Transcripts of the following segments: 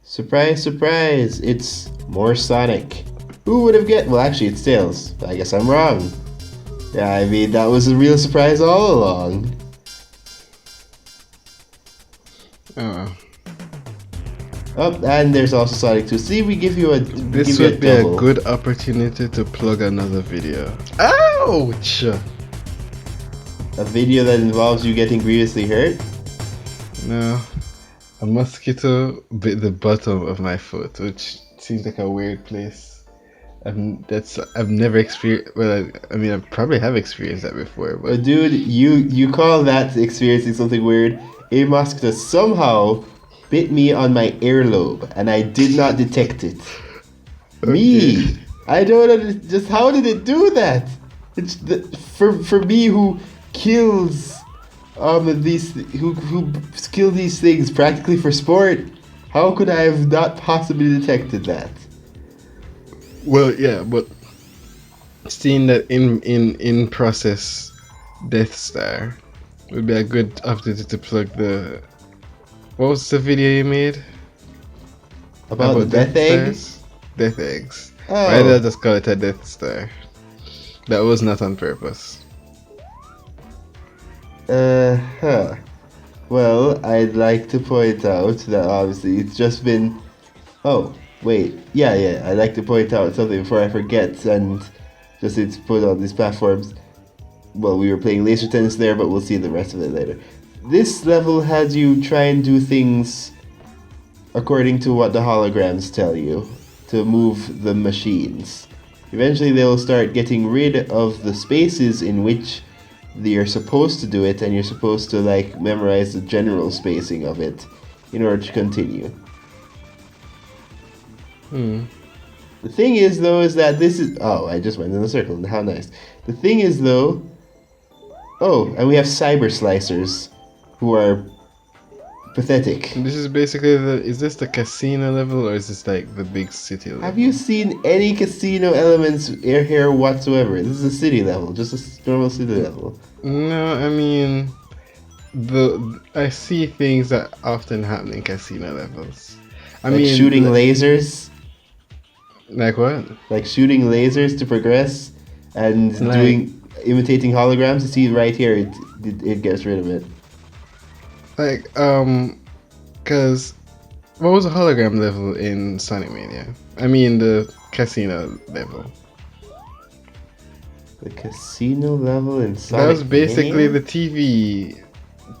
Surprise, surprise! It's more Sonic. Who would have guessed? Well, actually, it's Tails. I guess I'm wrong. Yeah, I mean, that was a real surprise all along. Oh. Oh, and there's also Sonic 2. See, we give you a This give you would be double. a good opportunity to plug another video. Ouch! A video that involves you getting grievously hurt? No. A mosquito bit the bottom of my foot, which seems like a weird place. I've never experienced. Well, I mean, I probably have experienced that before, but Dude, you call that experiencing something weird? A mosquito somehow bit me on my earlobe, and I did not detect it. Me, I don't understand. Just how did it do that? It's for me who kills these who kill these things practically for sport. How could I have not possibly detected that? well, yeah, but seeing that in process Death Star would be a good opportunity to plug the. What was the video you made About the death egg? Stars? Death eggs. Oh. Why did I just call it a Death Star? That was not on purpose. Well, I'd like to point out that obviously it's just been. Oh, wait. Yeah. I'd like to point out something before I forget, and just it's put on these platforms. Well, we were playing laser tennis there, but we'll see the rest of it later. This level has you try and do things according to what the holograms tell you to move the machines. Eventually, they'll start getting rid of the spaces in which you're supposed to do it, and you're supposed to like memorize the general spacing of it in order to continue. The thing is though is that this is I just went in a circle. How nice. The thing is though, and we have cyber slicers who are pathetic. This is basically is this the casino level or is this like the big city level? Have you seen any casino elements here whatsoever? This is a city level, just a normal city level. No, I mean I see things that often happen in casino levels. I Like mean shooting lasers? Like what? Like shooting lasers to progress and imitating holograms. You see right here, it gets rid of it. Like, cause what was the hologram level in Sonic Mania? I mean the casino level. The casino level in Sonic That was basically Mania? the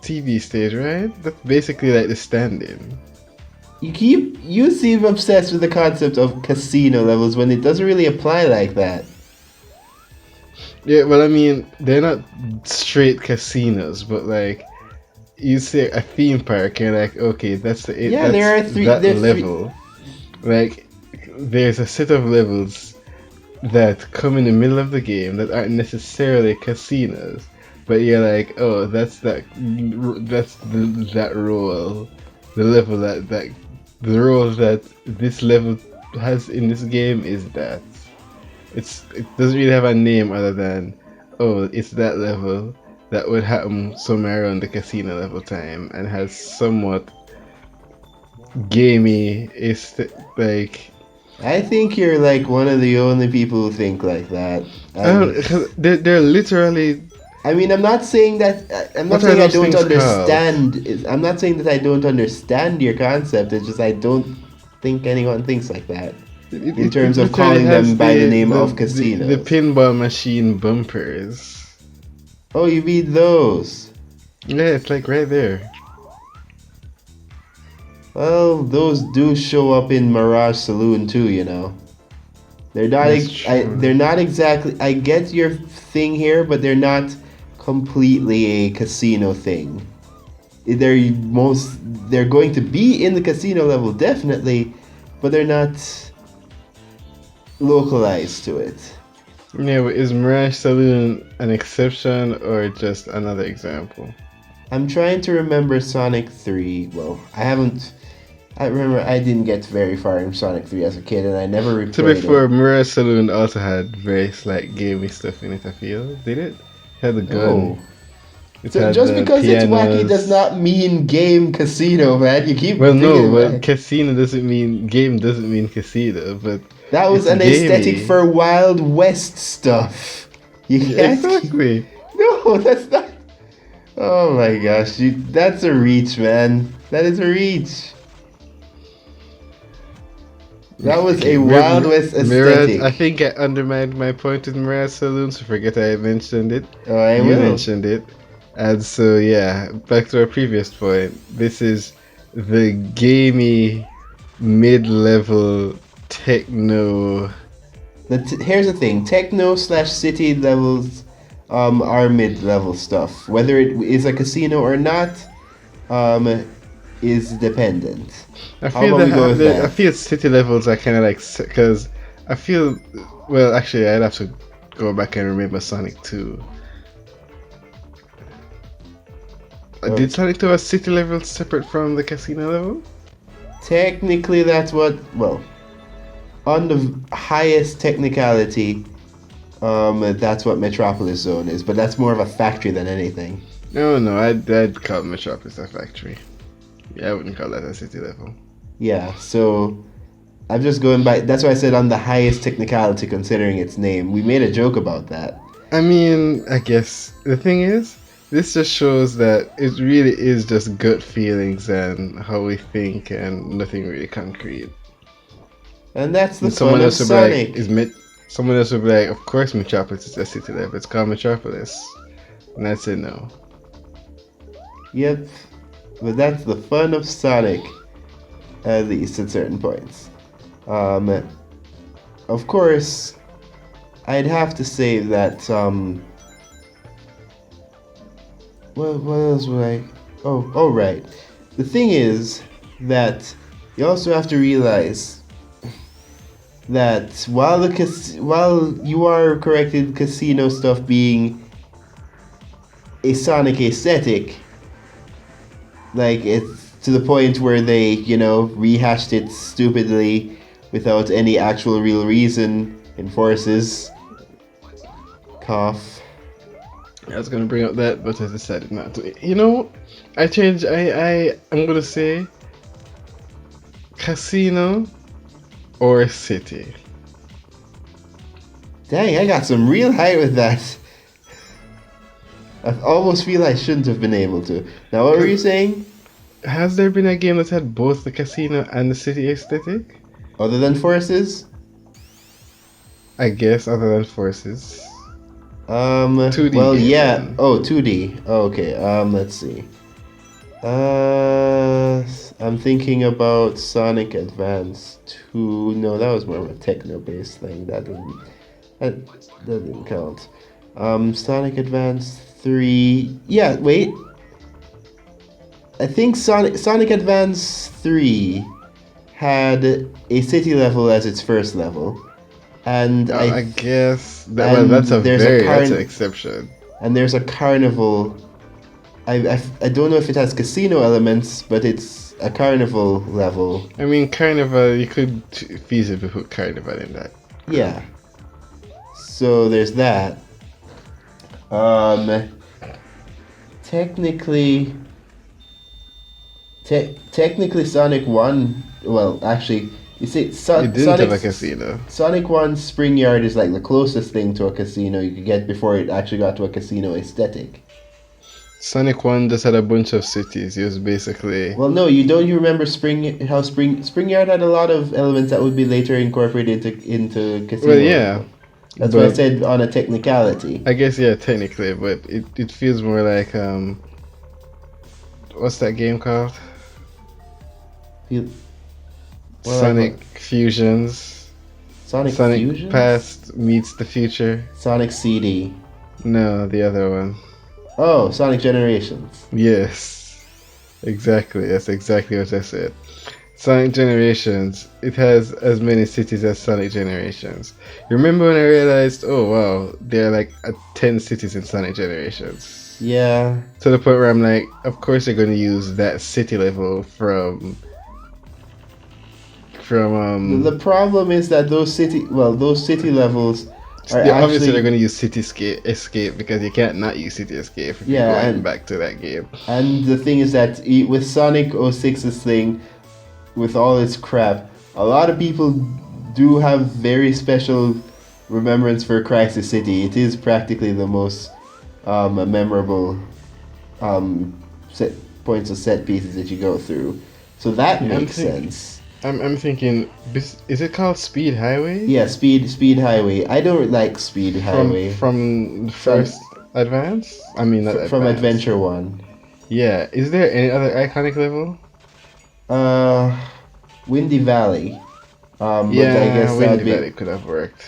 TV stage, right? That's basically like the stand-in. You seem obsessed with the concept of casino levels when it doesn't really apply like that. Yeah, well, I mean, they're not straight casinos, but like, you say a theme park, you're like, okay, that's the Yeah, that's there are three. that There's level. Like, there's a set of levels that come in the middle of the game that aren't necessarily casinos, but you're like, oh, that's that role, the level the role that this level has in this game is that. It doesn't really have a name other than, oh, it's that level that would happen somewhere around the casino level time and has somewhat gamey, like. I think you're like one of the only people who think like that. They're literally. I mean, I'm not saying that. I'm not What are saying I those don't things understand. I'm not saying that I don't understand your concept. It's just I don't think anyone thinks like that. In terms of literally calling has them by the name of casinos. The pinball machine bumpers. Oh, you mean those? Yeah, it's like right there. Well, those do show up in Mirage Saloon too, you know. They're not. They're not exactly. I get your thing here, but they're not completely a casino thing. They're going to be in the casino level definitely, but they're not localized to it. Yeah, but is Mirage Saloon an exception or just another example? I'm trying to remember Sonic 3. Well, I remember I didn't get very far in Sonic 3 as a kid, and I never replayed To be fair, it. Mirage Saloon also had very slight gamey stuff in it, I feel. Did it? Had the gun. It So had just the because it's wacky does pianos. not mean game casino, man. You keep Well, thinking no, about well, it. casino doesn't mean game doesn't mean casino, but That was it's an aesthetic gamey. for Wild West stuff. You Yeah, can't keep... exactly. No, that's not. Oh my gosh, that's a reach, man. That is a reach. That was Okay, a Wild West Mirage. I aesthetic. think I undermined my point with Mirage Saloon, so forget I mentioned it. Oh, I You will. mentioned it. And so, yeah, back to our previous point. This is the gamey mid level techno. Here's the thing: techno slash city levels, are mid-level stuff. Whether it is a casino or not, um, is dependent. I How feel about we go with I that? feel city levels are kind of like because I feel well actually I'd have to go back and remember Sonic 2. Uh, Did Sonic 2 have city levels separate from the casino level? Technically, that's what. Well, on the highest technicality, that's what Metropolis Zone is. But that's more of a factory than anything. No, I'd call Metropolis a factory. Yeah, I wouldn't call that a city level. Yeah. So I'm just going by. That's why I said on the highest technicality, considering its name. We made a joke about that. I mean, I guess the thing is, this just shows that it really is just gut feelings and how we think and nothing really concrete. And that's the And fun someone of else would be like, Sonic. someone else would be like, of course Metropolis is a city level. It's called Metropolis. And I say no. Yep. But that's the fun of Sonic, at least at certain points. Of course, I'd have to say that, what else would I... Oh, right. The thing is that you also have to realize that while you are correct in casino stuff being a Sonic aesthetic, like it's to the point where they, rehashed it stupidly without any actual real reason in Forces. Cough. I was gonna bring up that, but I decided not to. You know, I changed. I'm gonna say casino or city. Dang, I got some real height with that. I almost feel I shouldn't have been able to. Now, what were you saying? Has there been a game that had both the casino and the city aesthetic? Other than Forces? I guess, other than Forces. 2D Well, game yeah. then. Oh, 2D. Oh, okay. Let's see. I'm thinking about Sonic Advance 2. No, that was more of a techno-based thing. That didn't count. Sonic Advance 3. Yeah, wait. I think Sonic Advance 3 had a city level as its first level. And I guess and that's there's an exception. and there's a carnival. I don't know if it has casino elements, but it's a carnival level. I mean, Carnival, you could feasibly put Carnival in that. Yeah. So there's that. Technically, technically Sonic 1, well, actually, you see, It didn't have a casino. Sonic 1 Spring Yard is like the closest thing to a casino you could get before it actually got to a casino aesthetic. Sonic 1 just had a bunch of cities. It was basically. Well, no, you remember Spring Yard had a lot of elements that would be later incorporated into casino. Well, yeah. That's what I said on a technicality. I guess, yeah, technically, but it feels more like. What's that game called? Sonic Fusions. Sonic Fusions? Past meets the future. Sonic CD. No, the other one. Oh, Sonic Generations. Yes. Exactly. That's exactly what I said. Sonic Generations. It has as many cities as Sonic Generations. You remember when I realized, oh wow, there are like 10 cities in Sonic Generations. Yeah. To the point where I'm like, of course they're going to use that city level from The problem is that those city levels are Obviously, they're actually, going to use City Escape because you can't not use City Escape if you're yeah, going back to that game. and the thing is that with Sonic 06's thing, with all its crap, a lot of people do have very special remembrance for Crisis City. It is practically the most memorable set points of set pieces that you go through. So that Yeah, makes sense. I'm thinking, is it called Speed Highway? Yeah, Speed Highway. I don't like Speed Highway From the from first Advance? I mean, not from Advance. Adventure One. Yeah. Is there any other iconic level? Uh, Windy Valley. But I Yeah, guess Windy that'd be Valley could have worked.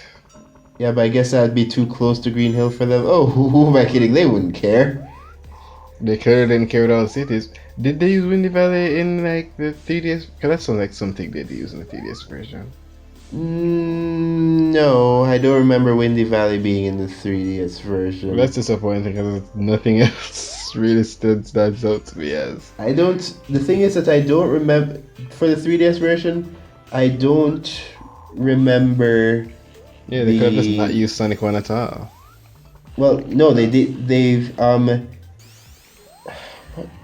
yeah, but I guess that'd be too close to Green Hill for them. Oh, who am I kidding? They wouldn't care. They clearly didn't care with all the cities. Did they use Windy Valley in like the 3DS? Because that sounds like something they'd use in the 3DS version. No, I don't remember Windy Valley being in the 3DS version. That's disappointing because nothing else really stands out to me as. I don't. The thing is that I don't remember for the 3DS version. I don't remember. Yeah, they could have just not used Sonic 1 at all. Well, no, they did.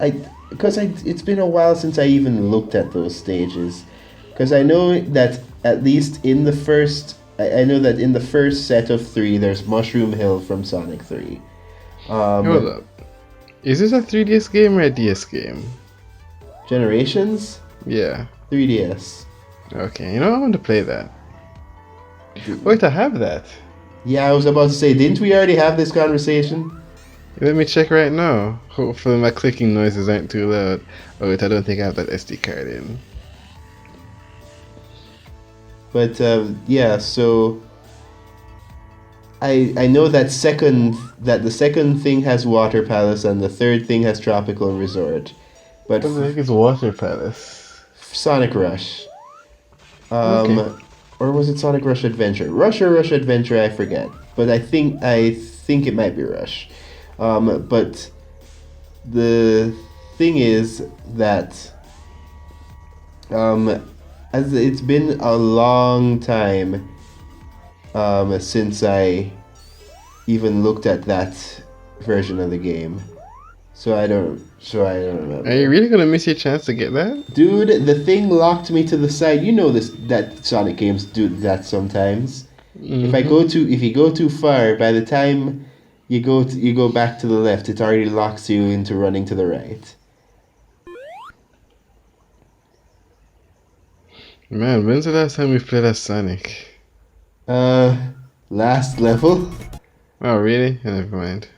It's been a while since I even looked at those stages. Because I know that at least in the first, I know that in the first set of 3, there's Mushroom Hill from Sonic 3. Hold up. Is this a 3DS game or a DS game? Generations? Yeah. 3DS. Okay, you know, I want to play that. Wait, I have that. Yeah, I was about to say, didn't we already have this conversation? Let me check right now. Hopefully my clicking noises aren't too loud. Oh wait, I don't think I have that SD card in. But yeah, so I know that the second thing has Water Palace and the third thing has Tropical Resort. But What the heck is Water Palace? Sonic Rush. Okay. Or was it Sonic Rush Adventure? Rush or Rush Adventure, I forget. But I think it might be Rush. But the thing is that as it's been a long time since I even looked at that version of the game. So I don't remember. Are you really gonna miss your chance to get that? Dude, the thing locked me to the side. You know that Sonic games do that sometimes. Mm-hmm. If you go too far, by the time you go back to the left, it already locks you into running to the right. Man, when's the last time we played as Sonic? Last level. Oh really? Never mind.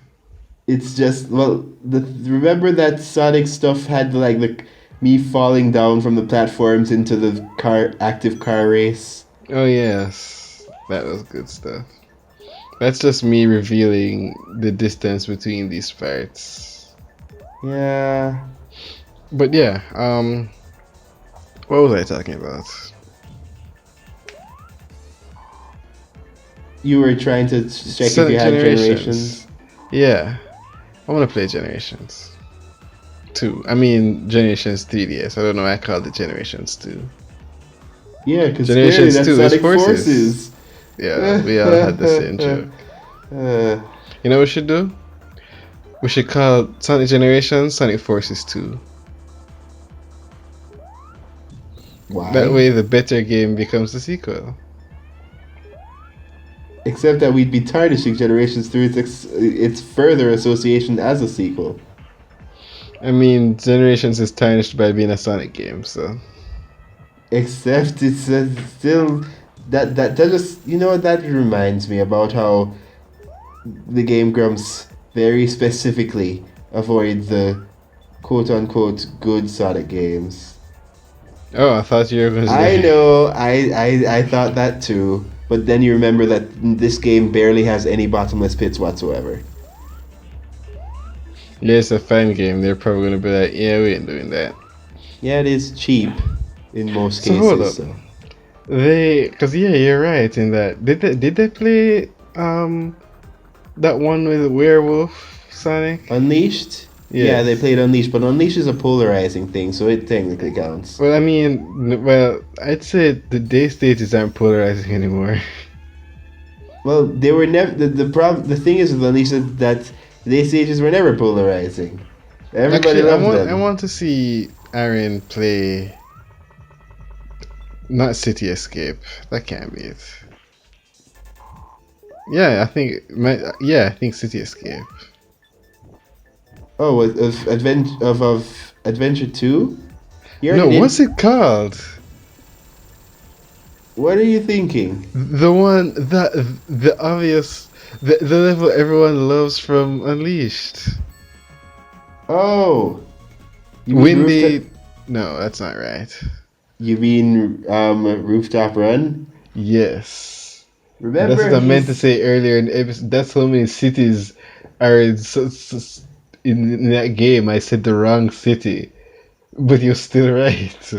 It's just remember that Sonic stuff had like me falling down from the platforms into the active car race. Oh yes, that was good stuff. That's just me revealing the distance between these parts. Yeah. But yeah, what was I talking about? You were trying to check if you had Generations. Yeah, I want to play Generations 2. I mean Generations 3DS. I don't know why I called it Generations 2. Yeah, because Generations that's 2 is Sonic Forces. Yeah, we all had the same joke. You know what we should do? We should call Sonic Generations Sonic Forces 2. Why? That way the better game becomes the sequel. Except that we'd be tarnishing Generations through its further association as a sequel. I mean, Generations is tarnished by being a Sonic game, so. Except it's still that just that reminds me about how the Game Grumps very specifically avoid the quote unquote good Sonic games. Oh, I thought you were going to I know, I thought that too. But then you remember that this game barely has any bottomless pits whatsoever. Yeah, it's a fan game. They're probably going to be like, yeah, we ain't doing that. Yeah, it is cheap in most So cases. hold up. Because yeah, you're right in that. Did they play that one with Werewolf Sonic? Unleashed? Yes. Yeah, they played Unleashed, but Unleashed is a polarizing thing, so it technically counts. Well, I mean, I'd say the day stages aren't polarizing anymore. Well, they were never the problem. The thing is with Unleashed that the stages were never polarizing. Everybody Actually, I loved want I them. want to see Aaron play not City Escape. That can't be it. Yeah, I think City Escape. Oh, of Adventure Two. He already No, what's did. it called? What are you thinking? The one that the obvious the level everyone loves from Unleashed. Oh, you mean rooftop? Windy. No, that's not right. You mean rooftop run? Yes. That's Remember, what I meant to he's say earlier in the episode. That's how many cities are in that game. I said the wrong city, but you're still right.